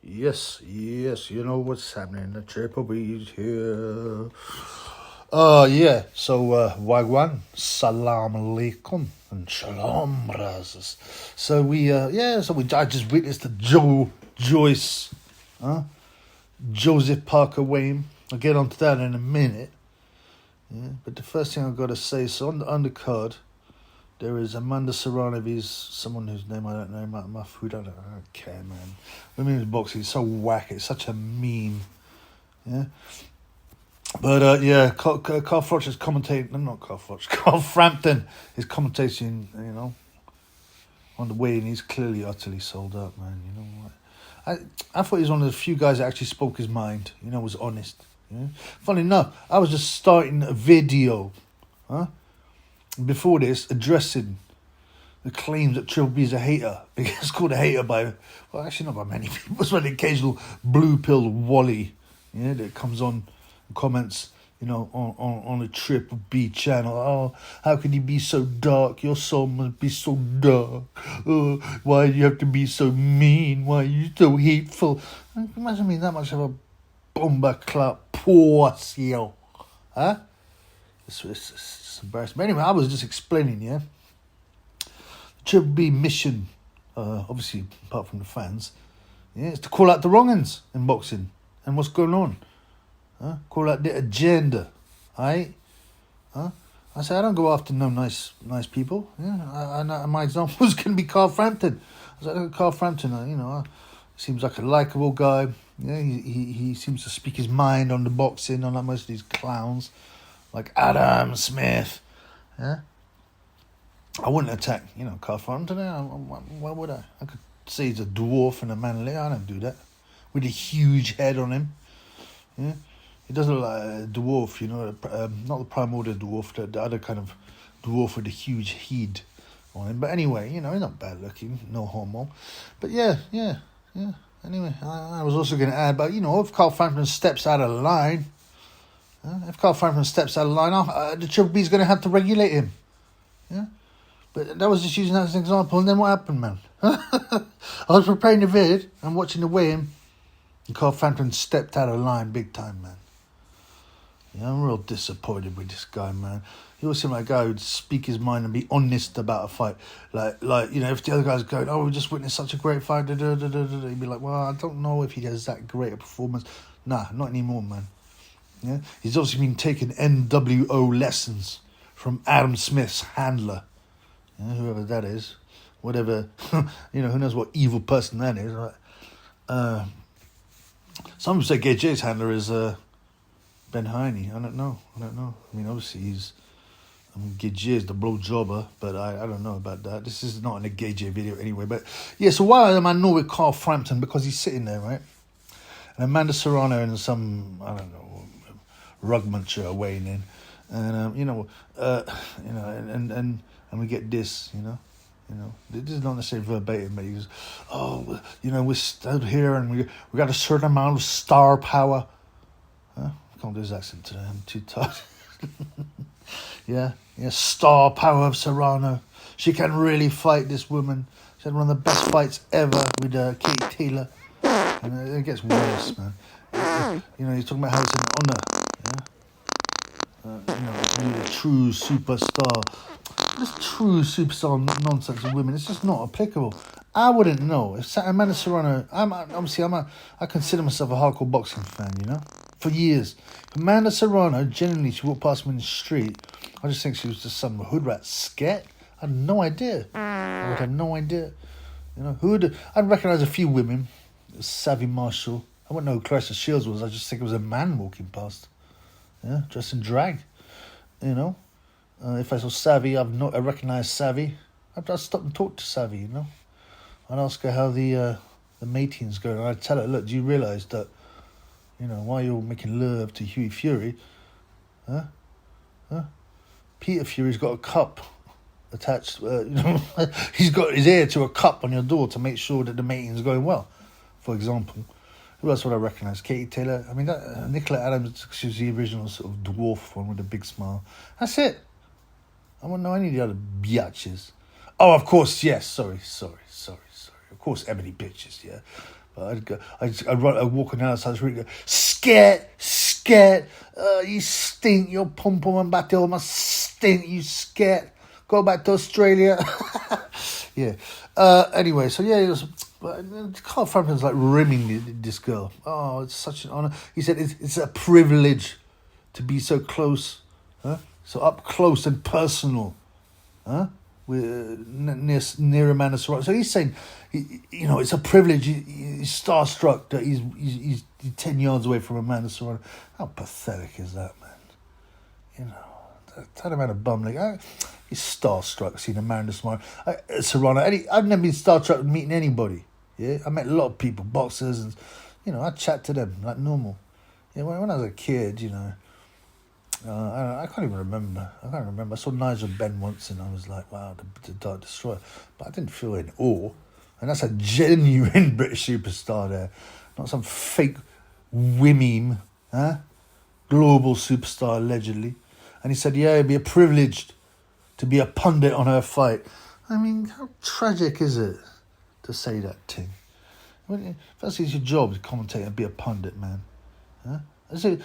Yes, you know what's happening. The Triple B's here. Yeah. So, Wagwan, Salam Alaikum, and Shalom, brothers. So I just witnessed the Joyce, Joseph Parker Wayne. I'll get onto that in a minute. Yeah, but the first thing I've got to say, so on the undercard, there is Amanda Serrano. He's someone whose name I don't know. My food, I don't care, man. Women's boxing is so whack. It's such a meme. Yeah. But Carl Froch is commentating. Not Carl Froch. Carl Frampton is commentating. On the way, and he's clearly utterly sold out, man. You know what? I thought he was one of the few guys that actually spoke his mind. Was honest. Yeah. Funny enough, I was just starting a video, before this, addressing the claims that Triple B is a hater. It's called a hater by, well, actually not by many people. It's by the occasional blue-pilled Wally, that comes on and comments, on the Triple B channel. Oh, how can you be so dark? Your soul must be so dark. Oh, why do you have to be so mean? Why are you so hateful? Imagine being that much of a bomber club pussy, huh? It's embarrassing. But anyway, I was just explaining, the Triple B mission, obviously, apart from the fans, is to call out the wrong uns in boxing and what's going on. Call out the agenda, I say I don't go after no nice people. My example was going to be Carl Frampton. I was like, Carl Frampton, seems like a likable guy. Yeah, he seems to speak his mind on the boxing, unlike most of these clowns like Adam Smith. Yeah, I wouldn't attack, Carl Frampton. Why would I? I could say he's a dwarf and a manly. I don't do that. With a huge head on him. Yeah, he doesn't look like a dwarf, not the primordial dwarf, the other kind of dwarf with a huge head on him. But anyway, he's not bad looking, no homo. But yeah. Anyway, I was also going to add, but if Carl Frampton steps out of line, the Triple B is going to have to regulate him. Yeah, but that was just using that as an example. And then what happened, man? I was preparing the vid and watching the weigh-in, and Carl Frampton stepped out of line big time, man. Yeah, I'm real disappointed with this guy, man. He always seemed like a guy who'd speak his mind and be honest about a fight. Like if the other guy's going, oh, we just witnessed such a great fight, he'd be like, well, I don't know if he has that great a performance. Nah, not anymore, man. Yeah, he's obviously been taking NWO lessons from Adam Smith's handler. Yeah, whoever that is. Whatever, who knows what evil person that is. Right? Some people say Gay J's handler is Ben Heine. I don't know. I mean, obviously Gay J is the blow jobber, but I don't know about that. This is not in a Gay J video anyway. But yeah, so why am I not with Carl Frampton? Because he's sitting there, right? And Amanda Serrano and some, I don't know, rug muncher weighing in, and and we get this, this is not necessarily verbatim, but he goes, oh, we stood here and we got a certain amount of star power. I can't do his accent today. I'm too tired. Yeah, star power of Serrano. She can really fight, this woman. She had one of the best fights ever with Katie Taylor. And it gets worse, man. He's talking about how it's an honour. Being a true superstar. This true superstar nonsense of women, it's just not applicable. I wouldn't know. If Amanda Serrano, I consider myself a hardcore boxing fan, for years. Amanda Serrano, generally, she walked past me in the street. I just think she was just some hood rat scat. I had no idea. I'd recognise a few women. Savvy Marshall. I wouldn't know who Clarissa Shields was. I just think it was a man walking past. Yeah, dressed in drag. If I saw Savvy, I recognise Savvy. I'd stop and talk to Savvy, I'd ask her how the mating's going. And I'd tell her, look, do you realise that, while you're making love to Huey Fury, Peter Fury's got a cup attached, he's got his ear to a cup on your door to make sure that the mating's going well, for example. Who else would I recognise? Katie Taylor. I mean, Nicola Adams, she was the original sort of dwarf one with a big smile. That's it. I wouldn't know any of the other biatches. Oh, of course, yes. Sorry. Of course, Ebony Bitches, yeah. But I'd walk on outside the ring, go, scat, you stink, your pom-pom and battle must stink, you scat, go back to Australia. Yeah. Anyway, so yeah, it was, Carl Frampton's like rimming this girl. Oh, it's such an honor. He said it's a privilege to be so close, so up close and personal, with near Amanda Serrano. So he's saying, it's a privilege. He's starstruck that he's 10 yards away from Amanda Serrano. How pathetic is that, man? That amount of bum like he's starstruck seeing Amanda Serrano. I've never been starstruck meeting anybody. Yeah, I met a lot of people, boxers, and I chat to them like normal. Yeah, when I was a kid, I can't even remember. I saw Nigel Benn once, and I was like, wow, the Dark Destroyer. But I didn't feel in awe. And that's a genuine British superstar there, not some fake meme, global superstar allegedly. And he said, yeah, it'd be a privilege to be a pundit on her fight. I mean, how tragic is it to say that thing? First, it's your job to commentate and be a pundit, man. As if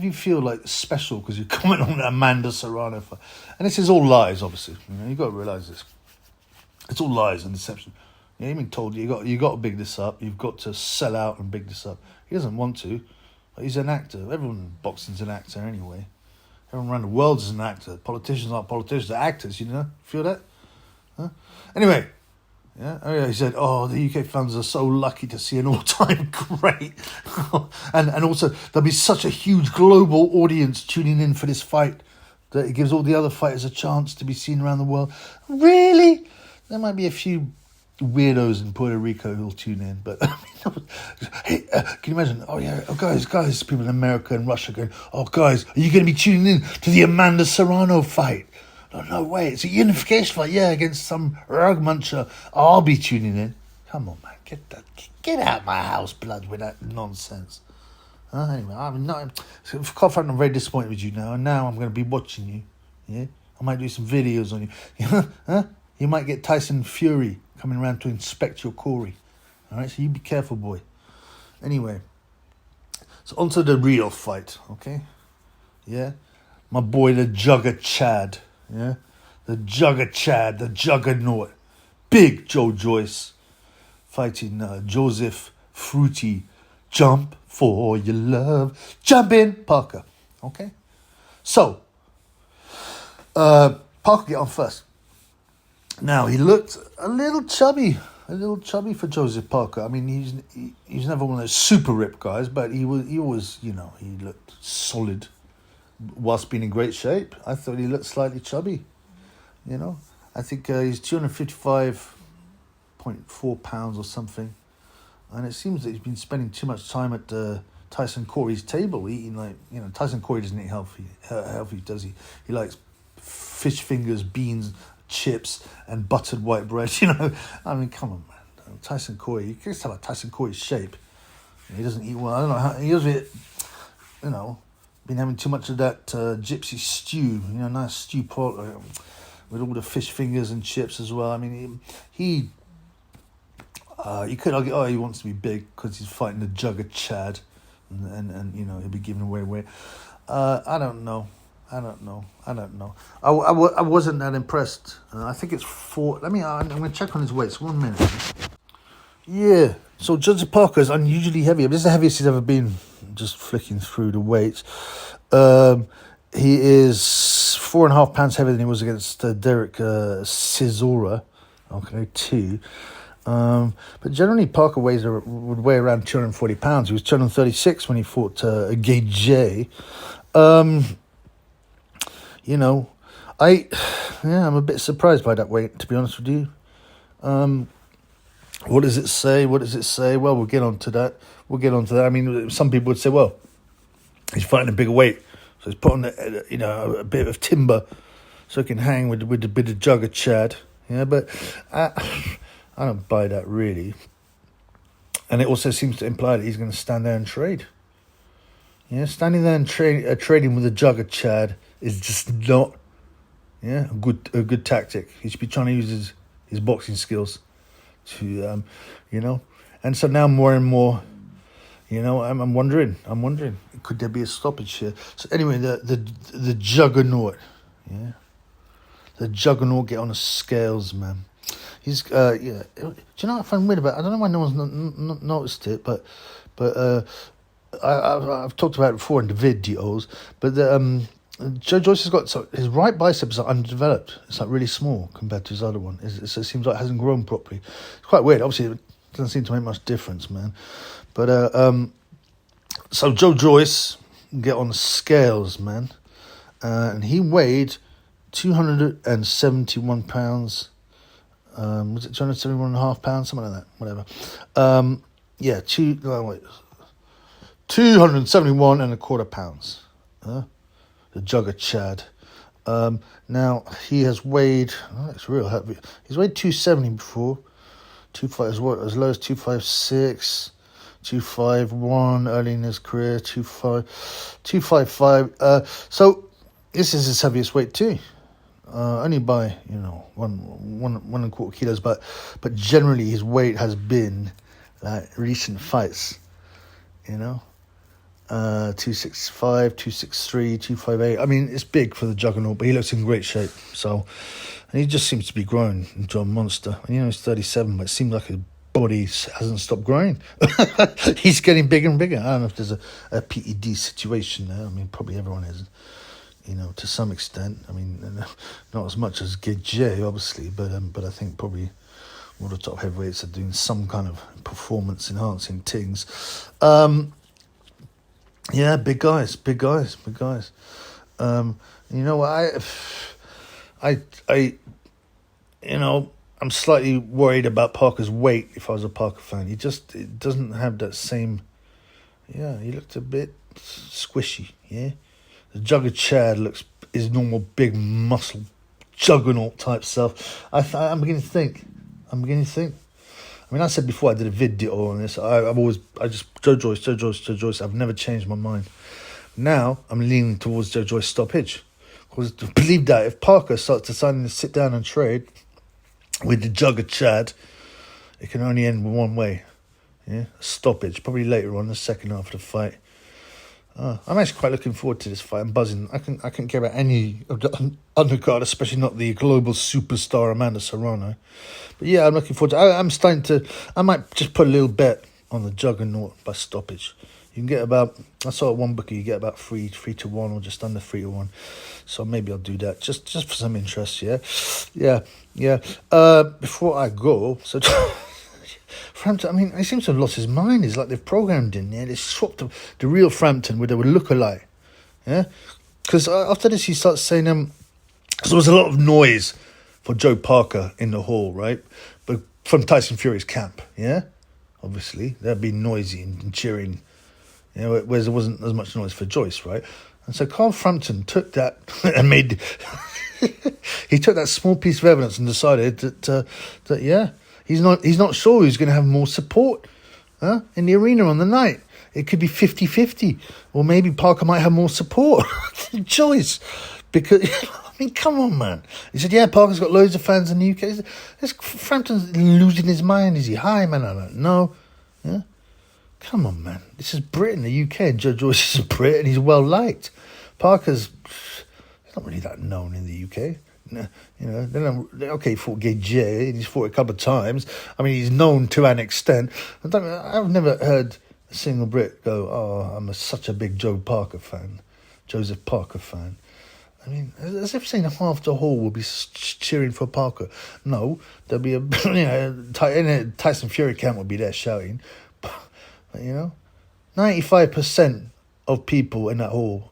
you feel like special because you comment on Amanda Serrano fight. And this is all lies, obviously. You've got to realise this. It's all lies and deception. You've been told you got to big this up. You've got to sell out and big this up. He doesn't want to. But he's an actor. Everyone in boxing's an actor anyway. Everyone around the world is an actor. Politicians aren't politicians, they're actors, Feel that? Anyway, yeah. He said, the UK fans are so lucky to see an all-time great. and also, there'll be such a huge global audience tuning in for this fight that it gives all the other fighters a chance to be seen around the world. Really? There might be a few weirdos in Puerto Rico who'll tune in, but hey, can you imagine? Guys, people in America and Russia going, guys, are you going to be tuning in to the Amanda Serrano fight? No way, it's a unification fight, against some rug muncher. I'll be tuning in. Come on, man, get out my house, blood, with that nonsense. Anyway, I'm very disappointed with you now, and now I'm going to be watching you. Yeah, I might do some videos on you. You might get Tyson Fury coming around to inspect your Corey. All right, so you be careful, boy. Anyway, so on to the real fight, okay? Yeah, my boy, the Jugger Chad. Yeah, the Jugger Chad, the Juggernaut, Big Joe Joyce, fighting Joseph Fruity. Jump for your love, jump in, Parker. Okay, so Parker get on first. Now, he looked a little chubby for Joseph Parker. I mean, he's never one of those super ripped guys, but he looked solid whilst being in great shape. I thought he looked slightly chubby, I think he's 255.4 pounds or something. And it seems that he's been spending too much time at Tyson Corey's table, eating Tyson Corey doesn't eat healthy, does he? He likes fish fingers, beans, chips and buttered white bread. I mean, come on, man. Tyson Corey, you can tell about Tyson Corey's shape. He doesn't eat well. I don't know how he does it. Been having too much of that gypsy stew. Nice stew pot with all the fish fingers and chips as well. I mean, you could argue, he wants to be big because he's fighting the Jugger Chad, and he'll be giving away weight. I don't know. I wasn't that impressed. I think it's 4. I'm going to check on his weights. 1 minute. Yeah. So Joseph Parker is unusually heavy. This is the heaviest he's ever been. Just flicking through the weights. He is 4.5 pounds heavier than he was against Derek Chisora. Okay, 2. But generally Parker would weigh around 240 pounds. He was 236 when he fought Gage. I'm a bit surprised by that weight, to be honest with you. What does it say? Well, we'll get on to that. I mean, some people would say, well, he's fighting a bigger weight, so he's put on a bit of timber so he can hang with a bit of Jugger Chad. Yeah, but I don't buy that really. And it also seems to imply that he's going to stand there and trade. Yeah, standing there and trading with a Jugger Chad is just not a good tactic. He should be trying to use his boxing skills to And so now more and more, I'm wondering, could there be a stoppage here? So anyway, the juggernaut, the juggernaut get on the scales, man. He's Do you know what I find weird about? I don't know why no one's noticed it, but I've talked about it before in the videos. But Joe Joyce has got his right biceps are underdeveloped. It's like really small compared to his other one. It seems like it hasn't grown properly. It's quite weird. Obviously, it doesn't seem to make much difference, man. But so Joe Joyce get on the scales, man, and he weighed 271 pounds. Was it 271.5 pounds, something like that, whatever. 271.25 pounds. The jugger Chad. Now he has weighed. Oh, that's real heavy. He's weighed 270 before. 25 as low as 256, 251 early in his career. 255. So this is his heaviest weight too. Only by 1.25 kilos, but generally his weight has been like recent fights, 265, 263, 258. I mean, it's big for the juggernaut, but he looks in great shape. So, and he just seems to be growing into a monster. He's 37, but it seems like his body hasn't stopped growing. He's getting bigger and bigger. I don't know if there's a PED situation there. I mean, probably everyone is. To some extent. I mean, not as much as Gidje, obviously, but I think probably all the top heavyweights are doing some kind of performance-enhancing things. Big guys. You know what, I'm slightly worried about Parker's weight if I was a Parker fan. It doesn't have that same, he looked a bit squishy, The Jugger Chad looks his normal big muscle juggernaut type self. I'm beginning to think. I mean, I said before I did a video on this. Joe Joyce. I've never changed my mind. Now I'm leaning towards Joe Joyce stoppage, because I believe that if Parker starts deciding to sit down and trade with the Jugger Chad, it can only end one way. Stoppage, probably later on, the second half of the fight. I'm actually quite looking forward to this fight. I'm buzzing. I couldn't care about any of the undercard, especially not the global superstar Amanda Serrano. But yeah, I'm looking forward to it. I'm starting to. I might just put a little bet on the juggernaut by stoppage. You can get about. I saw at one bookie you get about 3-1 or just under 3-1. So maybe I'll do that just for some interest. Yeah. Before I go, so. Frampton, I mean, he seems to have lost his mind. It's like they've programmed in there. They swapped the real Frampton with a look-alike. Because after this, he starts saying, so there was a lot of noise for Joe Parker in the hall, right? But from Tyson Fury's camp, obviously, they'd be noisy and cheering, whereas there wasn't as much noise for Joyce, right? And so Carl Frampton took that and made... he took that small piece of evidence and decided that he's not sure who's going to have more support in the arena on the night. It could be 50-50, or maybe Parker might have more support. Choice, because I mean, come on, man. He said, Parker's got loads of fans in the UK. Frampton's losing his mind. Is he high, man? I don't know. Come on, man. This is Britain, the UK, and Joe Joyce is a Brit, and he's well liked. Parker's not really that known in the UK. He fought Gay J, and he's fought a couple of times. I mean, he's known to an extent. I've never heard a single Brit go, I'm such a big Joseph Parker fan. I mean, as if saying half the hall will be cheering for Parker. No, there'll be Tyson Fury camp will be there shouting. But 95% of people in that hall,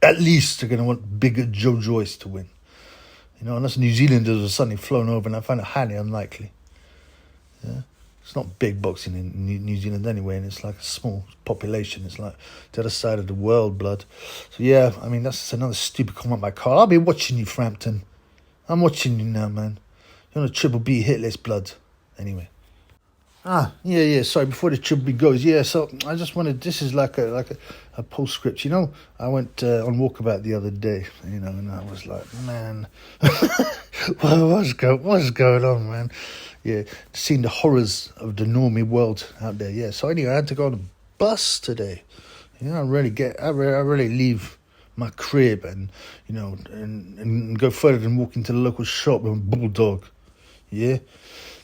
at least, are going to want bigger Joe Joyce to win. Unless New Zealanders were suddenly flown over, and I find it highly unlikely. It's not big boxing in New Zealand anyway, and it's like a small population. It's like the other side of the world, blood. So I mean, that's another stupid comment by Carl. I'll be watching you, Frampton. I'm watching you now, man. You're on a Triple B hit list, blood. Anyway. Sorry, before the Triple B goes, so I just wanted, this is like a postscript. I went on walkabout the other day, and I was like, man, what's going on, man? Yeah, seeing the horrors of the normie world out there. Yeah. So anyway, I had to go on a bus today. You know, I really leave my crib and, you know, and go further than walk into the local shop with a bulldog. Yeah.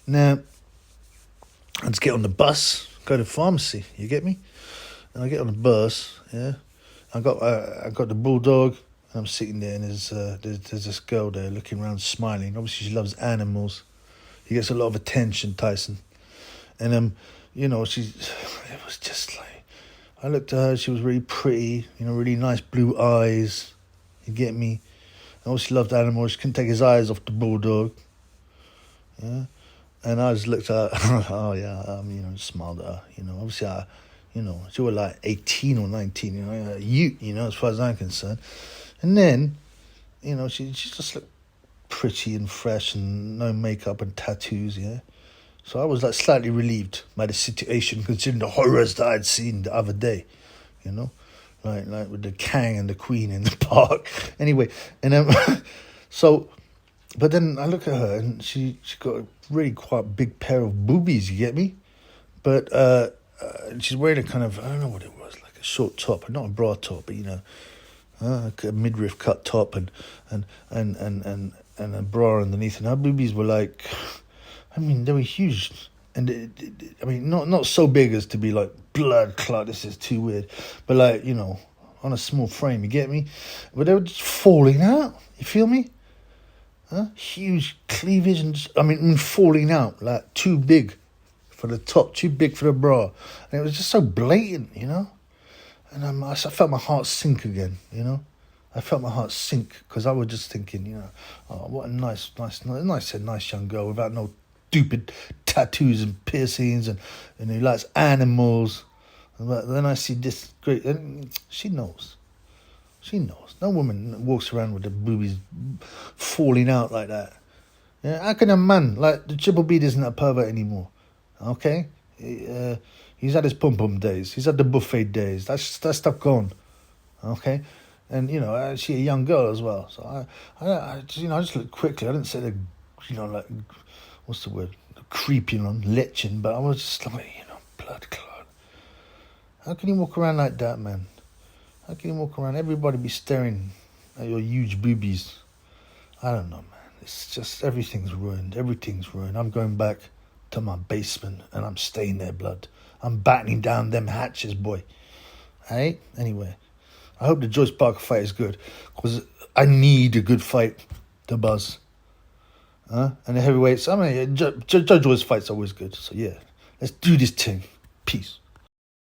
Now, I just get on the bus, go to the pharmacy. You get me? And I get on the bus. Yeah. I got the bulldog. And I'm sitting there, and there's this girl there looking around, smiling. Obviously, she loves animals. He gets a lot of attention, Tyson. And you know, it was just like, I looked at her. She was really pretty. You know, really nice blue eyes. You get me? And obviously loved animals. She couldn't take his eyes off the bulldog. Yeah. And I just looked at her. Oh yeah, you know, smiled at her. You know, obviously you know, she was like 18 or 19. You know, you know, as far as I'm concerned. And then, you know, she just looked pretty and fresh and no makeup and tattoos, yeah. So I was like slightly relieved by the situation, considering the horrors that I'd seen the other day, you know, like with the Kang and the Queen in the park. Anyway, and so, but then I look at her and she got a really quite big pair of boobies. You get me? But she's wearing a kind of, I don't know what it was, like a short top, not a bra top, but you know. A midriff cut top and a bra underneath, and her boobies were like, I mean, they were huge, and I mean, not so big as to be like blood clot. This is too weird, but like, you know, on a small frame. You get me? But they were just falling out. You feel me? Huge cleavage and falling out, like too big for the top, too big for the bra, and it was just so blatant, you know. And I felt my heart sink again, you know. I felt my heart sink because I was just thinking, you know, oh, what a nice young girl without no stupid tattoos and piercings and who likes animals. But then I see this great, and she knows. No woman walks around with the boobies falling out like that. Yeah, how can a man, like the Triple B isn't a pervert anymore, okay? He's had his pum-pum days. He's had the buffet days. That stuff gone, okay? And, you know, she a young girl as well. So I just looked quickly. I didn't say the, you know, like, what's the word? Creeping on, leching. But I was just like, you know, blood clot. How can you walk around like that, man? How can you walk around? Everybody be staring at your huge boobies. I don't know, man. It's just, everything's ruined. I'm going back to my basement and I'm staying there, blood. I'm battening down them hatches, boy. Hey? Anyway, I hope the Joyce Parker fight is good, because I need a good fight to buzz. And the heavyweights, I mean, Joyce fight's always good. So yeah, let's do this thing. Peace.